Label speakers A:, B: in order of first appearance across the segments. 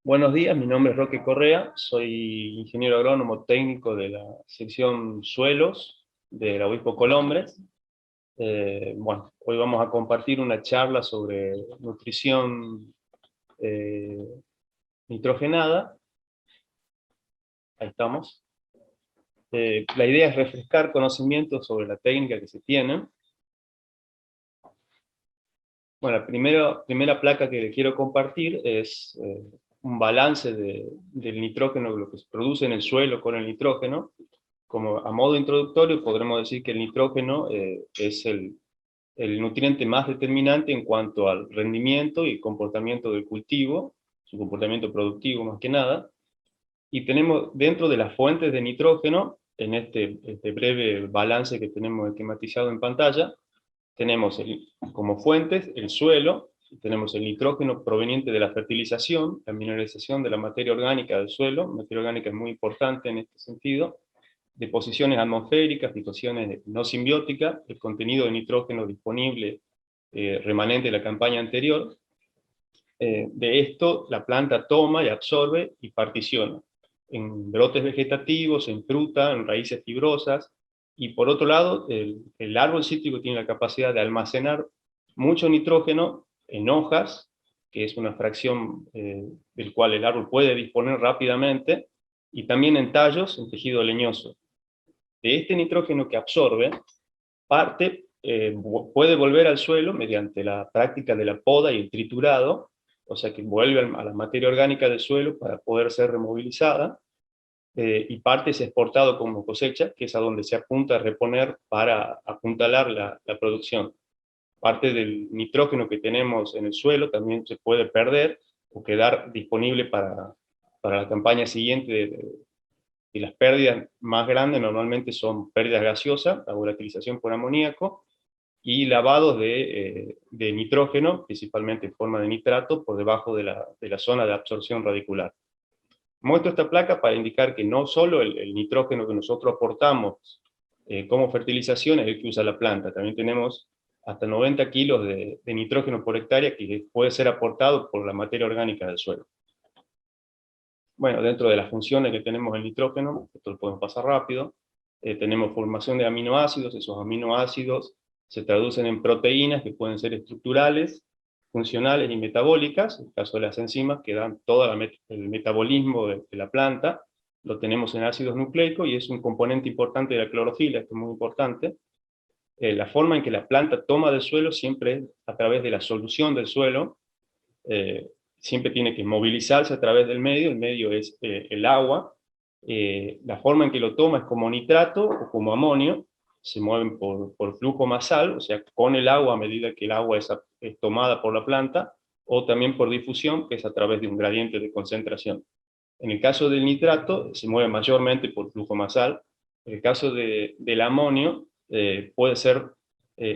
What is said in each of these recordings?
A: Buenos días, mi nombre es Roque Correa, soy ingeniero agrónomo técnico de la sección Suelos de la Obispo Colombres. Bueno, hoy vamos a compartir una charla sobre nutrición nitrogenada. Ahí estamos. La idea es refrescar conocimientos sobre la técnica que se tiene. Bueno, la primera placa que quiero compartir es un balance del nitrógeno, lo que se produce en el suelo con el nitrógeno. Como a modo introductorio podremos decir que el nitrógeno es el nutriente más determinante en cuanto al rendimiento y comportamiento del cultivo, su comportamiento productivo más que nada, y tenemos dentro de las fuentes de nitrógeno, en este breve balance que tenemos esquematizado en pantalla, tenemos como fuentes el suelo, tenemos el nitrógeno proveniente de la fertilización, la mineralización de la materia orgánica del suelo. La materia orgánica es muy importante en este sentido, deposiciones atmosféricas, situaciones no simbióticas, el contenido de nitrógeno disponible remanente de la campaña anterior. De esto la planta toma y absorbe y particiona en brotes vegetativos, en fruta, en raíces fibrosas, y por otro lado, el árbol cítrico tiene la capacidad de almacenar mucho nitrógeno en hojas, que es una fracción del cual el árbol puede disponer rápidamente, y también en tallos, en tejido leñoso. De este nitrógeno que absorbe, parte puede volver al suelo mediante la práctica de la poda y el triturado, o sea que vuelve a la materia orgánica del suelo para poder ser removilizada, y parte es exportado como cosecha, que es a donde se apunta a reponer para apuntalar la producción. Parte del nitrógeno que tenemos en el suelo también se puede perder o quedar disponible para la campaña siguiente. Y las pérdidas más grandes normalmente son pérdidas gaseosas, la volatilización por amoníaco, y lavados de nitrógeno, principalmente en forma de nitrato, por debajo de la zona de absorción radicular. Muestro esta placa para indicar que no solo el nitrógeno que nosotros aportamos como fertilización es el que usa la planta, también tenemos hasta 90 kilos de nitrógeno por hectárea que puede ser aportado por la materia orgánica del suelo. Bueno, dentro de las funciones que tenemos el nitrógeno, esto lo podemos pasar rápido, tenemos formación de aminoácidos. Esos aminoácidos se traducen en proteínas que pueden ser estructurales, funcionales y metabólicas, en el caso de las enzimas que dan todo el metabolismo de la planta, lo tenemos en ácidos nucleicos y es un componente importante de la clorofila, esto es muy importante. La forma en que la planta toma del suelo siempre es a través de la solución del suelo, siempre tiene que movilizarse a través del medio, el medio es el agua, la forma en que lo toma es como nitrato o como amonio, se mueven por flujo masal, o sea, con el agua a medida que el agua es tomada por la planta, o también por difusión, que es a través de un gradiente de concentración. En el caso del nitrato, se mueve mayormente por flujo masal. En el caso del amonio, puede ser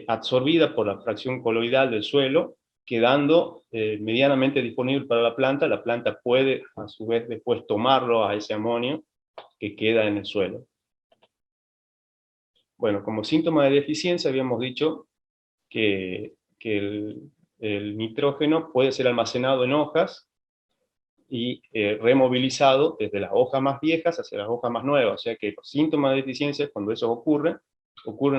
A: absorbida por la fracción coloidal del suelo, quedando medianamente disponible para la planta. La planta puede, a su vez, después tomarlo a ese amonio que queda en el suelo. Bueno, como síntoma de deficiencia habíamos dicho que el nitrógeno puede ser almacenado en hojas y removilizado desde las hojas más viejas hacia las hojas más nuevas. O sea que los síntomas de deficiencia, cuando eso ocurren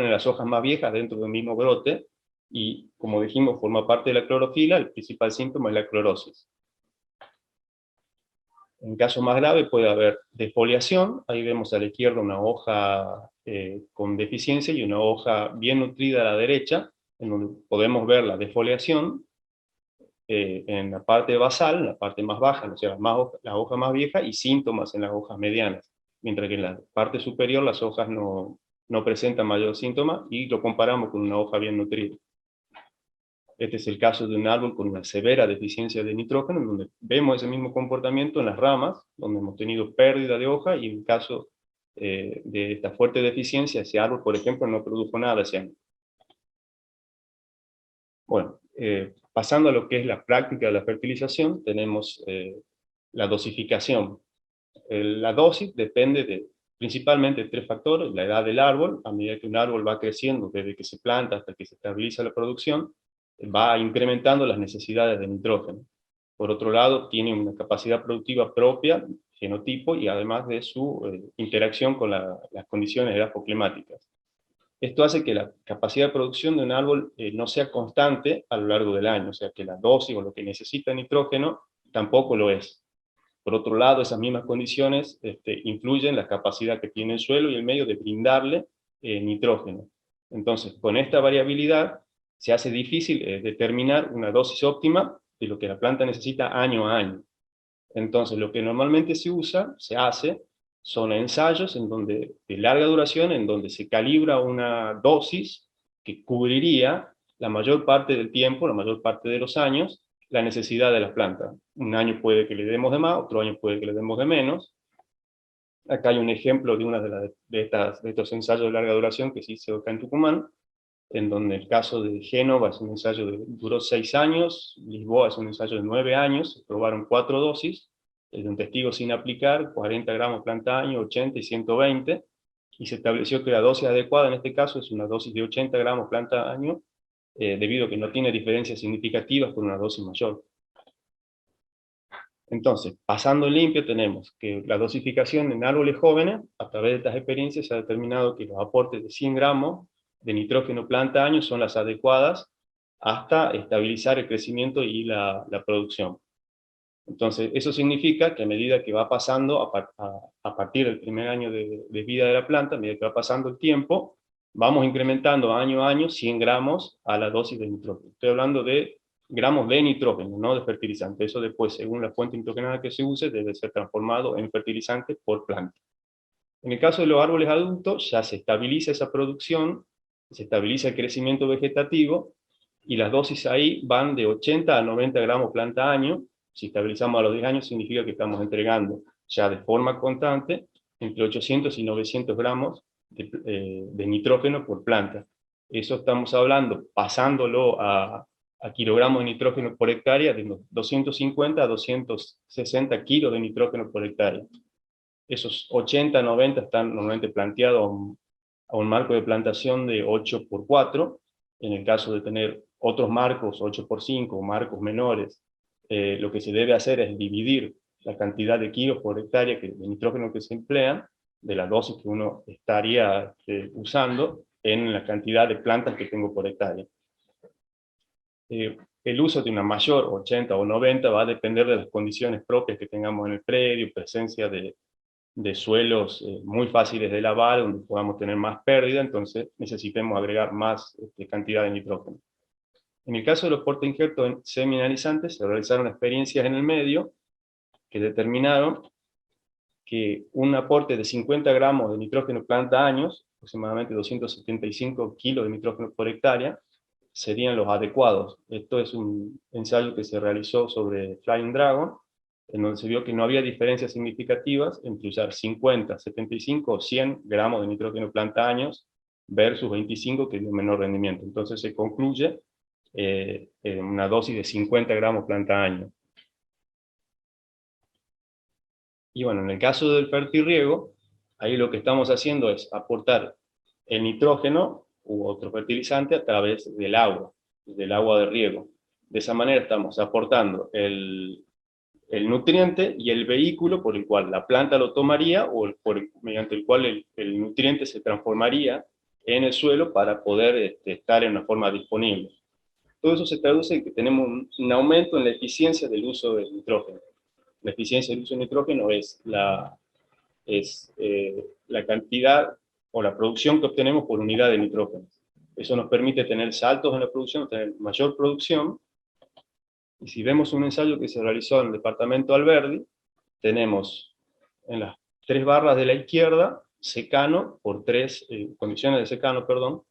A: en las hojas más viejas dentro del mismo brote, y como dijimos, forma parte de la clorofila. El principal síntoma es la clorosis. En caso más grave puede haber defoliación, ahí vemos a la izquierda una hoja con deficiencia y una hoja bien nutrida a la derecha, en donde podemos ver la defoliación en la parte basal, en la parte más baja, o sea, la hoja más vieja, y síntomas en las hojas medianas, mientras que en la parte superior las hojas no presentan mayor síntoma, y lo comparamos con una hoja bien nutrida. Este es el caso de un árbol con una severa deficiencia de nitrógeno, en donde vemos ese mismo comportamiento en las ramas, donde hemos tenido pérdida de hoja, y en caso de esta fuerte deficiencia, ese árbol, por ejemplo, no produjo nada ese año. Bueno, pasando a lo que es la práctica de la fertilización, tenemos la dosificación. La dosis depende principalmente de tres factores: la edad del árbol. A medida que un árbol va creciendo, desde que se planta hasta que se estabiliza la producción, va incrementando las necesidades de nitrógeno. Por otro lado, tiene una capacidad productiva propia, genotipo, y además de su interacción con las condiciones edafoclimáticas. Esto hace que la capacidad de producción de un árbol no sea constante a lo largo del año, o sea que la dosis o lo que necesita nitrógeno tampoco lo es. Por otro lado, esas mismas condiciones influyen en la capacidad que tiene el suelo y el medio de brindarle nitrógeno. Entonces, con esta variabilidad se hace difícil determinar una dosis óptima de lo que la planta necesita año a año. Entonces, lo que normalmente se hace, son ensayos de larga duración, en donde se calibra una dosis que cubriría la mayor parte del tiempo, la mayor parte de los años, la necesidad de la planta. Un año puede que le demos de más, otro año puede que le demos de menos. Acá hay un ejemplo de uno de estos ensayos de larga duración que se hizo acá en Tucumán, en donde el caso de Génova es un ensayo duró 6 años, Lisboa es un ensayo de 9 años, se probaron 4 dosis, el de un testigo sin aplicar, 40 gramos planta año, 80 y 120, y se estableció que la dosis adecuada en este caso es una dosis de 80 gramos planta año, debido a que no tiene diferencias significativas con una dosis mayor. Entonces, pasando en limpio, tenemos que la dosificación en árboles jóvenes, a través de estas experiencias, se ha determinado que los aportes de 100 gramos de nitrógeno planta año son las adecuadas hasta estabilizar el crecimiento y la producción. Entonces, eso significa que a medida que va pasando, a partir del primer año de vida de la planta, a medida que va pasando el tiempo, vamos incrementando año a año 100 gramos a la dosis de nitrógeno. Estoy hablando de gramos de nitrógeno, no de fertilizante. Eso después, según la fuente nitrogenada que se use, debe ser transformado en fertilizante por planta. En el caso de los árboles adultos, ya se estabiliza esa producción, se estabiliza el crecimiento vegetativo, y las dosis ahí van de 80 a 90 gramos planta año. Si estabilizamos a los 10 años, significa que estamos entregando ya de forma constante entre 800 y 900 gramos de nitrógeno por planta. Eso estamos hablando, pasándolo a kilogramos de nitrógeno por hectárea, de unos 250 a 260 kilos de nitrógeno por hectárea. Esos 80, 90 están normalmente planteados a un marco de plantación de 8 por 4. En el caso de tener otros marcos, 8 por 5, marcos menores, lo que se debe hacer es dividir la cantidad de kilos por hectárea de nitrógeno que se emplea, de la dosis que uno estaría usando, en la cantidad de plantas que tengo por hectárea. El uso de una mayor, 80 o 90, va a depender de las condiciones propias que tengamos en el predio, presencia de de suelos muy fáciles de lavar, donde podamos tener más pérdida, entonces necesitemos agregar más cantidad de nitrógeno. En el caso de los portainjertos semianalizantes, se realizaron experiencias en el medio que determinaron que un aporte de 50 gramos de nitrógeno planta años, aproximadamente 275 kilos de nitrógeno por hectárea, serían los adecuados. Esto es un ensayo que se realizó sobre Flying Dragon, en donde se vio que no había diferencias significativas entre usar 50, 75 o 100 gramos de nitrógeno planta años versus 25, que dio menor rendimiento. Entonces se concluye en una dosis de 50 gramos planta año. Y bueno, en el caso del fertirriego, ahí lo que estamos haciendo es aportar el nitrógeno u otro fertilizante a través del agua de riego. De esa manera estamos aportando el nutriente y el vehículo por el cual la planta lo tomaría o mediante el cual el nutriente se transformaría en el suelo para poder estar en una forma disponible. Todo eso se traduce en que tenemos un aumento en la eficiencia del uso del nitrógeno. La eficiencia del uso del nitrógeno es la cantidad o la producción que obtenemos por unidad de nitrógeno. Eso nos permite tener saltos en la producción, tener mayor producción. Y si vemos un ensayo que se realizó en el departamento Alberdi, tenemos en las 3 barras de la izquierda secano por 3 condiciones de secano, perdón,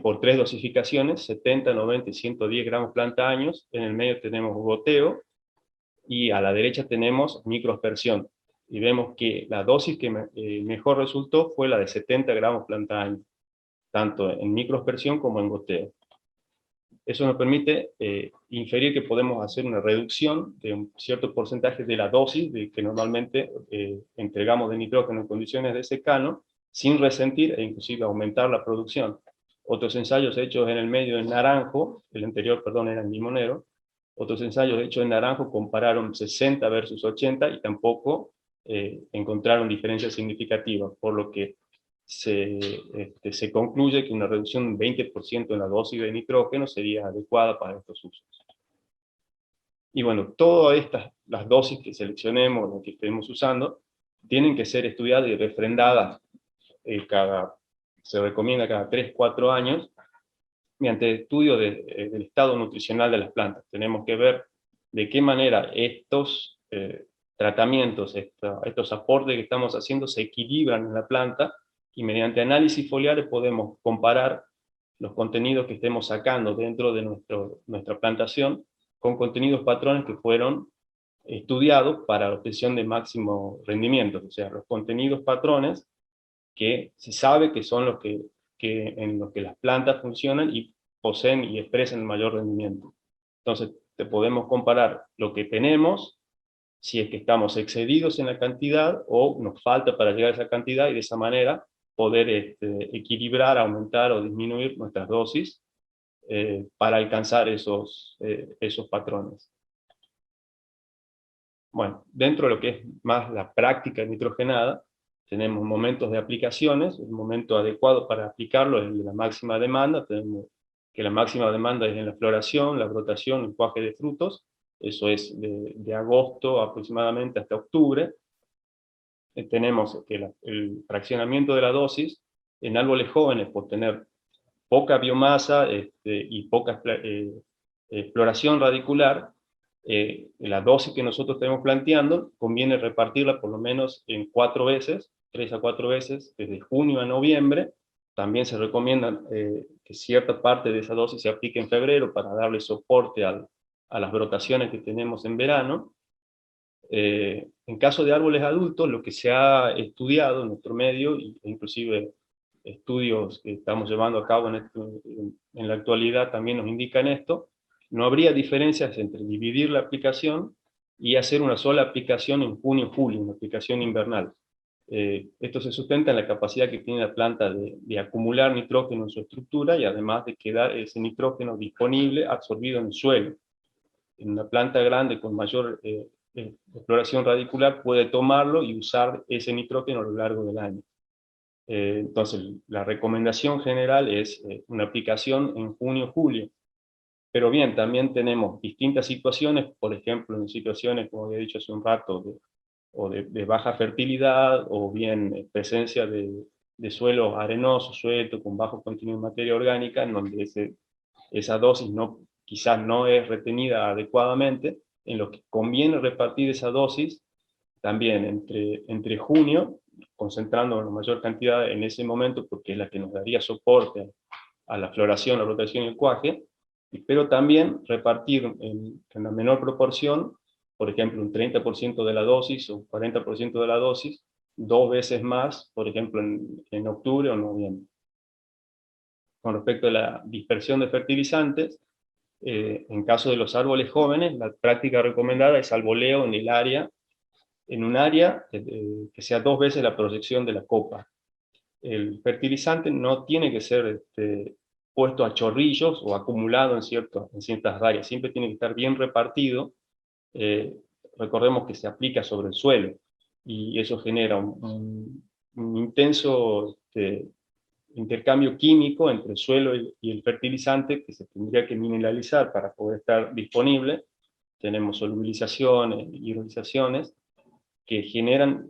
A: por 3 dosificaciones, 70, 90 y 110 gramos planta años. En el medio tenemos goteo y a la derecha tenemos microaspersión. Y vemos que la dosis que mejor resultó fue la de 70 gramos planta año, tanto en microaspersión como en goteo. Eso nos permite inferir que podemos hacer una reducción de un cierto porcentaje de la dosis que normalmente entregamos de nitrógeno en condiciones de secano, sin resentir e inclusive aumentar la producción. Otros ensayos hechos en el medio en naranjo, el anterior, perdón, era en limonero, otros ensayos hechos en naranjo compararon 60 versus 80 y tampoco encontraron diferencias significativas, por lo que se concluye que una reducción de 20% en la dosis de nitrógeno sería adecuada para estos usos. Y bueno, todas las dosis que seleccionemos, o que estemos usando, tienen que ser estudiadas y refrendadas se recomienda cada 3-4 años, mediante estudio del estado nutricional de las plantas. Tenemos que ver de qué manera estos tratamientos, estos aportes que estamos haciendo se equilibran en la planta, y mediante análisis foliares podemos comparar los contenidos que estemos sacando dentro de nuestra plantación con contenidos patrones que fueron estudiados para la obtención de máximo rendimiento. O sea, los contenidos patrones que se sabe que son en los que las plantas funcionan y poseen y expresan el mayor rendimiento. Entonces, te podemos comparar lo que tenemos, si es que estamos excedidos en la cantidad o nos falta para llegar a esa cantidad, y de esa manera poder equilibrar, aumentar o disminuir nuestras dosis para alcanzar esos patrones. Bueno, dentro de lo que es más la práctica nitrogenada, tenemos momentos de aplicaciones. El momento adecuado para aplicarlo es el de la máxima demanda. Tenemos que la máxima demanda es en la floración, la brotación, el cuaje de frutos. Eso es de agosto aproximadamente hasta octubre. Tenemos que el fraccionamiento de la dosis en árboles jóvenes, por tener poca biomasa y poca floración radicular, la dosis que nosotros estemos planteando conviene repartirla por lo menos en 4 veces, 3 a 4 veces, desde junio a noviembre. También se recomienda que cierta parte de esa dosis se aplique en febrero para darle soporte a las brotaciones que tenemos en verano. En caso de árboles adultos, lo que se ha estudiado en nuestro medio, e inclusive estudios que estamos llevando a cabo en la actualidad también nos indican esto, no habría diferencias entre dividir la aplicación y hacer una sola aplicación en junio-julio, una aplicación invernal. Esto se sustenta en la capacidad que tiene la planta de acumular nitrógeno en su estructura, y además de quedar ese nitrógeno disponible, absorbido en el suelo. En una planta grande con mayor exploración radicular puede tomarlo y usar ese nitrógeno a lo largo del año. Entonces, la recomendación general es una aplicación en junio-julio. Pero bien, también tenemos distintas situaciones, por ejemplo, en situaciones, como había dicho hace un rato, o de baja fertilidad, o bien presencia de suelos arenosos, sueltos, con bajo contenido de materia orgánica, en donde esa dosis quizás no es retenida adecuadamente, en lo que conviene repartir esa dosis también entre junio, concentrando la mayor cantidad en ese momento, porque es la que nos daría soporte a la floración, la rotación y el cuaje, pero también repartir en la menor proporción, por ejemplo, un 30% de la dosis o un 40% de la dosis, 2 veces más, por ejemplo, en octubre o noviembre. Con respecto a la dispersión de fertilizantes, en caso de los árboles jóvenes, la práctica recomendada es alboleo en un área que sea 2 veces la proyección de la copa. El fertilizante no tiene que ser puesto a chorrillos o acumulado en ciertas áreas, siempre tiene que estar bien repartido. Recordemos que se aplica sobre el suelo, y eso genera un intenso intercambio químico entre el suelo y el fertilizante, que se tendría que mineralizar para poder estar disponible. Tenemos solubilizaciones, hidrolizaciones, que generan,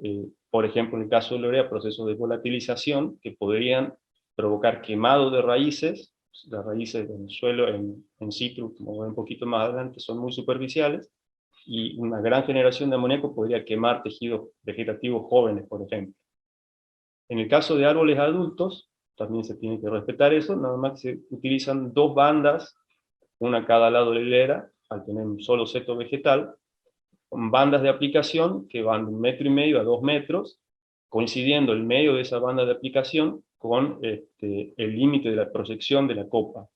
A: por ejemplo, en el caso de la urea, procesos de volatilización que podrían provocar quemado de raíces. Las raíces del suelo en situ, como ven un poquito más adelante, son muy superficiales, y una gran generación de amoníaco podría quemar tejidos vegetativos jóvenes, por ejemplo. En el caso de árboles adultos, también se tiene que respetar eso, nada más que se utilizan 2 bandas, una a cada lado de la hilera, al tener un solo seto vegetal, con bandas de aplicación que van de 1,5 metros a 2 metros, coincidiendo el medio de esa banda de aplicación con el límite de la proyección de la copa.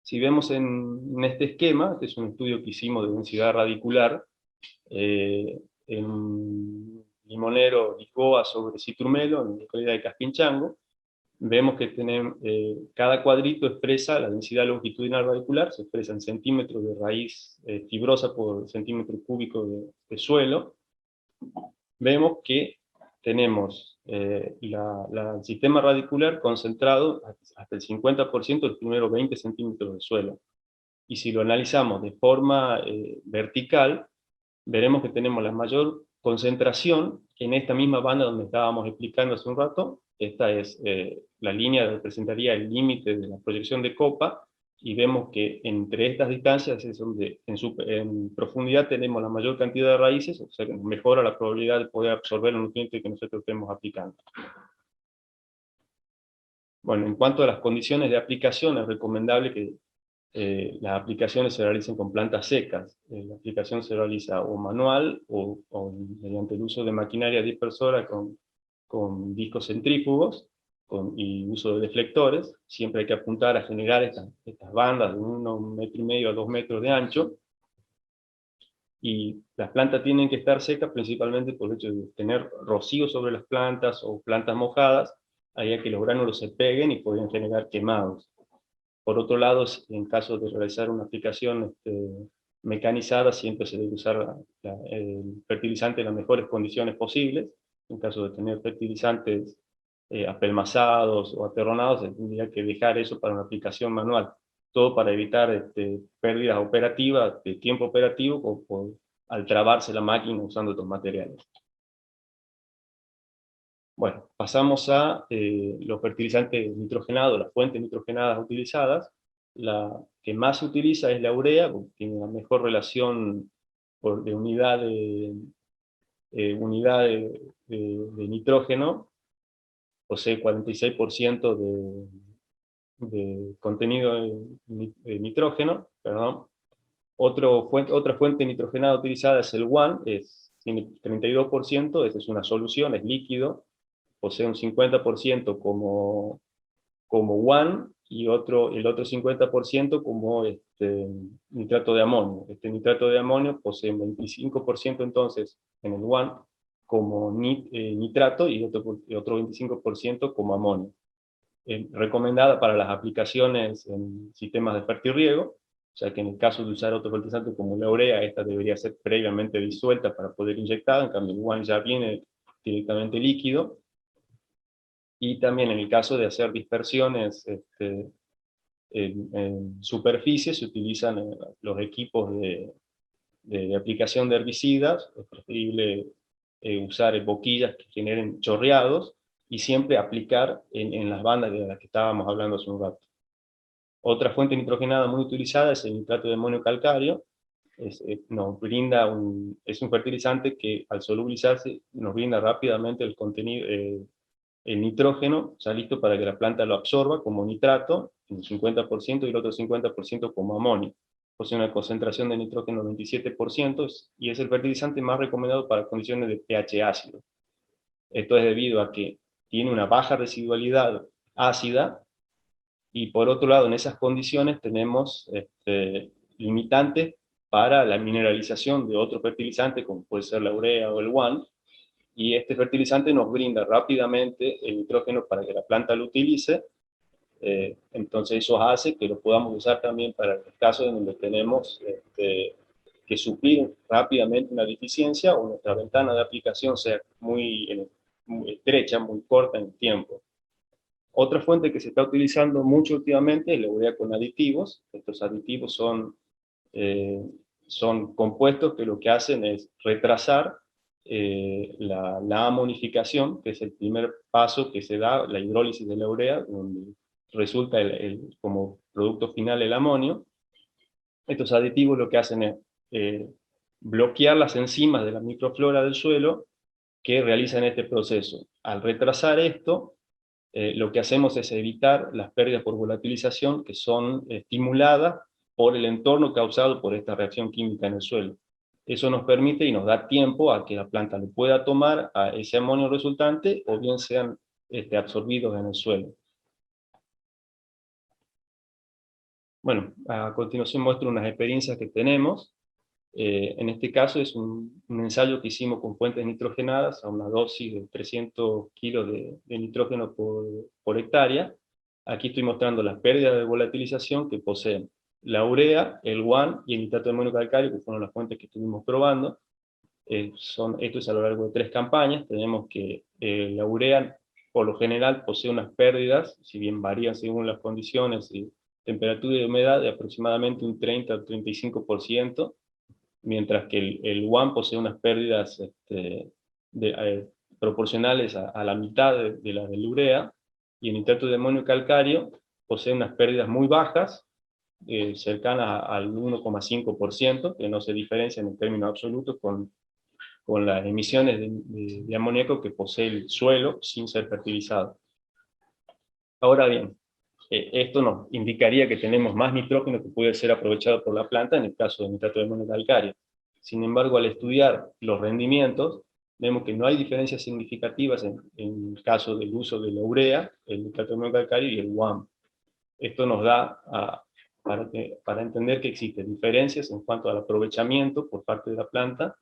A: Si vemos en este esquema, este es un estudio que hicimos de densidad radicular, en limonero Lisboa sobre citrumelo, en la localidad de Caspinchango, vemos que cada cuadrito expresa la densidad longitudinal radicular, se expresa en centímetros de raíz fibrosa por centímetro cúbico de suelo. Vemos que tenemos el sistema radicular concentrado hasta el 50% de los primeros 20 centímetros de suelo. Y si lo analizamos de forma vertical, veremos que tenemos la mayor concentración en esta misma banda donde estábamos explicando hace un rato. Esta es la línea que representaría el límite de la proyección de copa, y vemos que entre estas distancias es donde en profundidad tenemos la mayor cantidad de raíces, o sea que mejora la probabilidad de poder absorber el nutriente que nosotros estemos aplicando. Bueno, en cuanto a las condiciones de aplicación, es recomendable que las aplicaciones se realicen con plantas secas. La aplicación se realiza o manual o mediante el uso de maquinaria dispersora con discos centrífugos y uso de deflectores. Siempre hay que apuntar a generar estas bandas de 1,5 metros a 2 metros de ancho, y las plantas tienen que estar secas principalmente por el hecho de tener rocío sobre las plantas o plantas mojadas, haría que los gránulos se peguen y podrían generar quemados. Por otro lado, en caso de realizar una aplicación mecanizada, siempre se debe usar el fertilizante en las mejores condiciones posibles. En caso de tener fertilizantes apelmazados o aterronados, se tendría que dejar eso para una aplicación manual. Todo para evitar pérdidas operativas, de tiempo operativo, al trabarse la máquina usando estos materiales. Bueno, pasamos a los fertilizantes nitrogenados, las fuentes nitrogenadas utilizadas. La que más se utiliza es la urea, porque tiene la mejor relación de unidad de nitrógeno, posee 46% de contenido de nitrógeno, perdón. Otra fuente nitrogenada utilizada es el WAN, tiene 32%, esta es una solución, es líquido, posee un 50% como WAN, y el otro 50% como nitrato de amonio. Este nitrato de amonio posee un 25% entonces en el WAN como nitrato, y otro 25% como amonio. Recomendada para las aplicaciones en sistemas de fertirriego, o sea que en el caso de usar otro fertilizante como la urea, esta debería ser previamente disuelta para poder inyectada, en cambio el WAN ya viene directamente líquido. Y también en el caso de hacer dispersiones en superficie, se utilizan los equipos de aplicación de herbicidas, es preferible usar boquillas que generen chorreados, y siempre aplicar en las bandas de las que estábamos hablando hace un rato. Otra fuente nitrogenada muy utilizada es el nitrato de amonio calcáreo. Nos brinda es un fertilizante que al solubilizarse nos brinda rápidamente el contenido, el nitrógeno, ya listo para que la planta lo absorba como nitrato, un 50%, y el otro 50% como amonio. Posee una concentración de nitrógeno del 27%, y es el fertilizante más recomendado para condiciones de pH ácido. Esto es debido a que tiene una baja residualidad ácida, y por otro lado, en esas condiciones tenemos limitantes para la mineralización de otro fertilizante, como puede ser la urea o el WAN, y este fertilizante nos brinda rápidamente el nitrógeno para que la planta lo utilice. Entonces eso hace que lo podamos usar también para los casos en donde tenemos que suplir rápidamente una deficiencia, o nuestra ventana de aplicación sea muy estrecha, muy corta en tiempo. Otra fuente que se está utilizando mucho últimamente es la urea con aditivos. Estos aditivos son compuestos que lo que hacen es retrasar la amonificación, que es el primer paso que se da, la hidrólisis de la urea, donde resulta como producto final el amonio. Estos aditivos lo que hacen es bloquear las enzimas de la microflora del suelo que realizan este proceso. Al retrasar esto, lo que hacemos es evitar las pérdidas por volatilización que son estimuladas por el entorno causado por esta reacción química en el suelo. Eso nos permite y nos da tiempo a que la planta lo pueda tomar a ese amonio resultante, o bien sean absorbidos en el suelo. Bueno, a continuación muestro unas experiencias que tenemos. En este caso es un ensayo que hicimos con fuentes nitrogenadas a una dosis de 300 kilos de nitrógeno por hectárea. Aquí estoy mostrando las pérdidas de volatilización que poseen la urea, el WAN y el nitrato de amonio calcáreo, que fueron las fuentes que estuvimos probando. Esto es a lo largo de 3 campañas. Tenemos que la urea, por lo general, posee unas pérdidas, si bien varían según las condiciones y temperatura y humedad, de aproximadamente un 30 al 35%, mientras que el WAN posee unas pérdidas proporcionales a la mitad de la del urea, y el nitrato de amonio calcáreo posee unas pérdidas muy bajas, cercanas al 1,5%, que no se diferencian en términos absolutos con las emisiones de amoníaco que posee el suelo sin ser fertilizado. Ahora bien, esto nos indicaría que tenemos más nitrógeno que puede ser aprovechado por la planta en el caso del nitrato de amonio calcáreo. Sin embargo, al estudiar los rendimientos, vemos que no hay diferencias significativas en el caso del uso de la urea, el nitrato de amonio calcáreo y el WAM. Esto nos da para entender que existen diferencias en cuanto al aprovechamiento por parte de la planta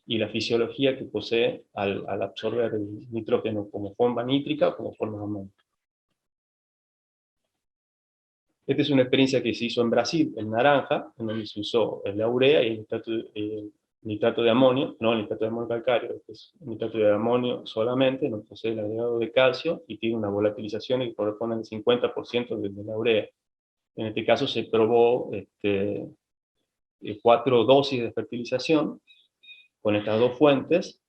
A: y la fisiología que posee al absorber el nitrógeno como forma nítrica o como forma amónica. Esta es una experiencia que se hizo en Brasil, en naranja, en donde se usó la urea y el nitrato de amonio, no el nitrato de amonio calcáreo, este es el nitrato de amonio solamente, no posee el agregado de calcio y tiene una volatilización que corresponde al 50% de la urea. En este caso se probó 4 dosis de fertilización con estas dos fuentes,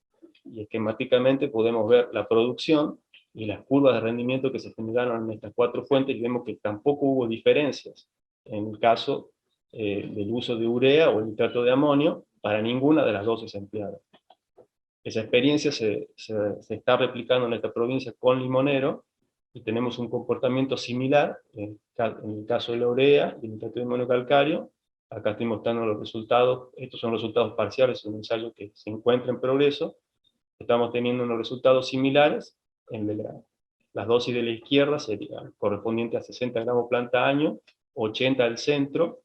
A: y esquemáticamente podemos ver la producción y las curvas de rendimiento que se generaron en estas 4 fuentes, y vemos que tampoco hubo diferencias en el caso del uso de urea o el nitrato de amonio para ninguna de las dosis empleadas. Esa experiencia se está replicando en esta provincia con Limonero, y tenemos un comportamiento similar en el caso de la urea y el nitrato de amonio calcáreo. Acá estoy mostrando los resultados. Estos son resultados parciales de un ensayo que se encuentra en progreso. Estamos teniendo unos resultados similares. Las dosis de la izquierda serían correspondientes a 60 gramos planta año, 80 al centro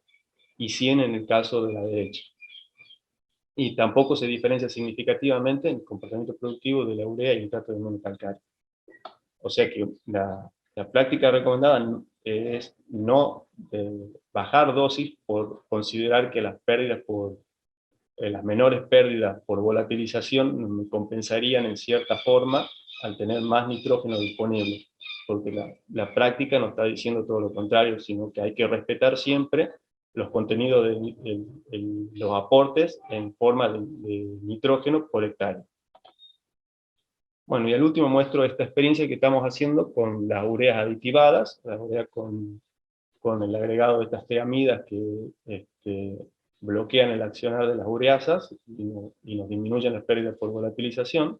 A: y 100 en el caso de la derecha. Y tampoco se diferencia significativamente en el comportamiento productivo de la urea y el nitrato de amonio calcáreo. O sea que la práctica recomendada es no bajar dosis por considerar que las pérdidas las menores pérdidas por volatilización me compensarían en cierta forma al tener más nitrógeno disponible, porque la práctica no está diciendo todo lo contrario, sino que hay que respetar siempre los contenidos los aportes en forma de nitrógeno por hectárea. Bueno, y al último muestro esta experiencia que estamos haciendo con las ureas aditivadas, la urea con el agregado de estas teamidas que bloquean el accionar de las ureasas y nos disminuyen las pérdidas por volatilización.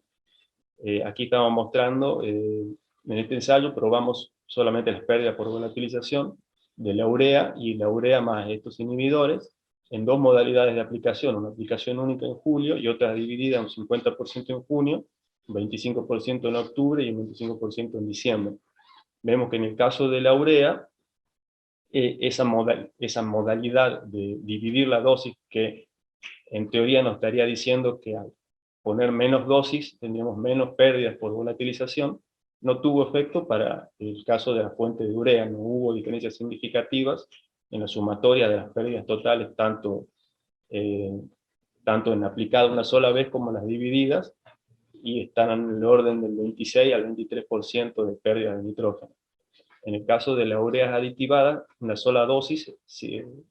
A: Aquí estamos mostrando, en este ensayo probamos solamente las pérdidas por volatilización de la urea y la urea más estos inhibidores en dos modalidades de aplicación, una aplicación única en julio y otra dividida un 50% en junio, un 25% en octubre y un 25% en diciembre. Vemos que en el caso de la urea, esa modalidad de dividir la dosis, que en teoría nos estaría diciendo que al poner menos dosis tendríamos menos pérdidas por volatilización, no tuvo efecto para el caso de la fuente de urea, no hubo diferencias significativas en la sumatoria de las pérdidas totales, tanto en aplicado una sola vez como en las divididas, y están en el orden del 26 al 23% de pérdida de nitrógeno. En el caso de las ureas aditivadas, una sola dosis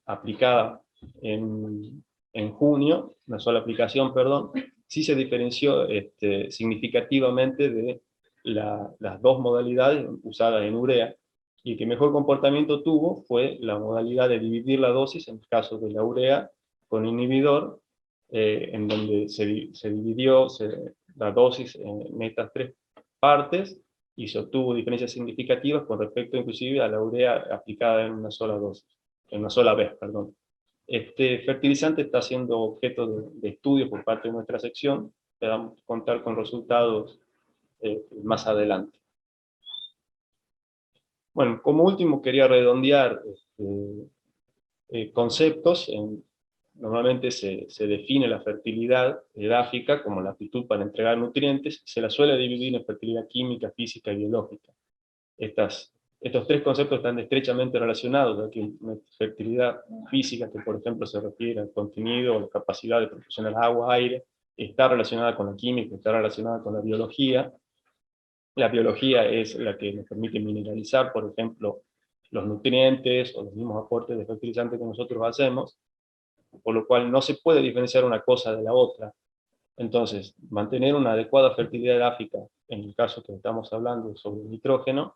A: aplicada en junio, una sola aplicación, perdón, sí se diferenció significativamente de las dos modalidades usadas en urea, y el que mejor comportamiento tuvo fue la modalidad de dividir la dosis, en el caso de la urea con inhibidor, en donde se dividió la dosis en estas tres partes, y se obtuvo diferencias significativas con respecto inclusive a la urea aplicada en una sola dosis, en una sola vez, perdón. Este fertilizante está siendo objeto de estudio por parte de nuestra sección, esperamos contar con resultados más adelante. Bueno, como último quería redondear conceptos. Normalmente se define la fertilidad edáfica como la aptitud para entregar nutrientes, se la suele dividir en fertilidad química, física y biológica. Estos tres conceptos están estrechamente relacionados, ya que una fertilidad física, que por ejemplo se refiere al contenido o la capacidad de proporcionar agua, aire, está relacionada con la química, está relacionada con la biología. La biología es la que nos permite mineralizar, por ejemplo, los nutrientes o los mismos aportes de fertilizante que nosotros hacemos, por lo cual no se puede diferenciar una cosa de la otra. Entonces, mantener una adecuada fertilidad edáfica, en el caso que estamos hablando sobre el nitrógeno,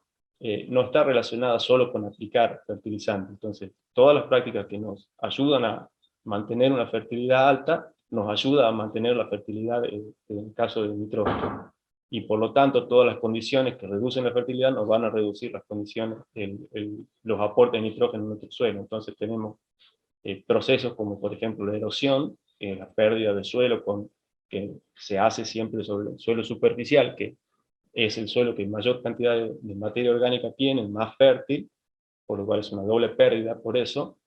A: no está relacionada solo con aplicar fertilizante. Entonces, todas las prácticas que nos ayudan a mantener una fertilidad alta, nos ayuda a mantener la fertilidad en el caso del nitrógeno. Y por lo tanto, todas las condiciones que reducen la fertilidad nos van a reducir las condiciones, los aportes de nitrógeno en nuestro suelo. Entonces tenemos procesos como por ejemplo la erosión, la pérdida de suelo que se hace siempre sobre el suelo superficial, que es el suelo que mayor cantidad de materia orgánica tiene, más fértil, por lo cual es una doble pérdida por eso.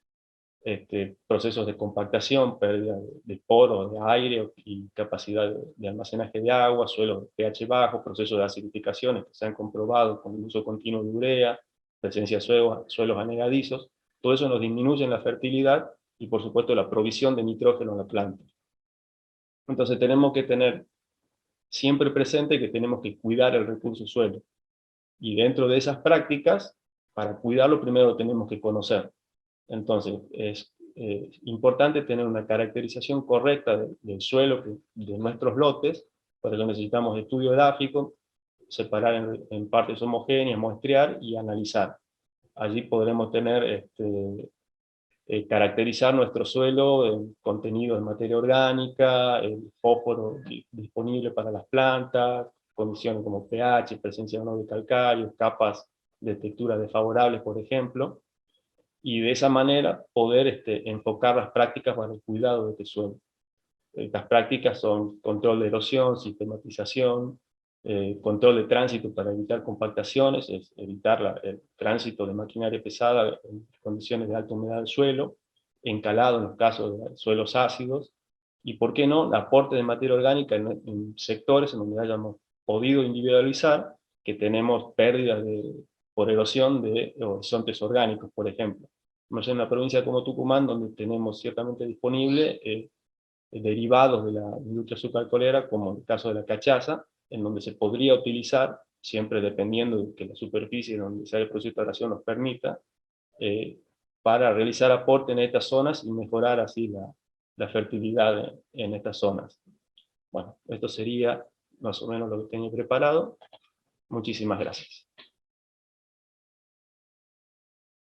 A: Procesos de compactación, pérdida de poros, de aire y capacidad de almacenaje de agua, suelos de pH bajo, procesos de acidificaciones que se han comprobado con el uso continuo de urea, presencia de suelos anegadizos. Todo eso nos disminuye la fertilidad y por supuesto la provisión de nitrógeno en la planta. Entonces tenemos que tener siempre presente que tenemos que cuidar el recurso suelo. Y dentro de esas prácticas, para cuidarlo primero tenemos que conocer. Entonces es importante tener una caracterización correcta del suelo de nuestros lotes. Para eso necesitamos estudio edáfico, separar en partes homogéneas, muestrear y analizar. Allí podremos tener caracterizar nuestro suelo, el contenido de materia orgánica, el fósforo disponible para las plantas, condiciones como pH, presencia o no de calcáreos, capas de textura desfavorables, por ejemplo, y de esa manera poder enfocar las prácticas para el cuidado de este suelo. Estas prácticas son control de erosión, sistematización, control de tránsito para evitar compactaciones, es evitar el tránsito de maquinaria pesada en condiciones de alta humedad del suelo, encalado en los casos de suelos ácidos, y por qué no, el aporte de materia orgánica en sectores en donde hayamos podido individualizar que tenemos pérdidas por erosión de horizontes orgánicos, por ejemplo. En una provincia como Tucumán, donde tenemos ciertamente disponible derivados de la industria sucroalcoholera, como el caso de la cachaza, en donde se podría utilizar, siempre dependiendo de que la superficie donde se haya producido esta oración nos permita, para realizar aporte en estas zonas y mejorar así la fertilidad en estas zonas. Bueno, esto sería más o menos lo que tenía preparado. Muchísimas gracias.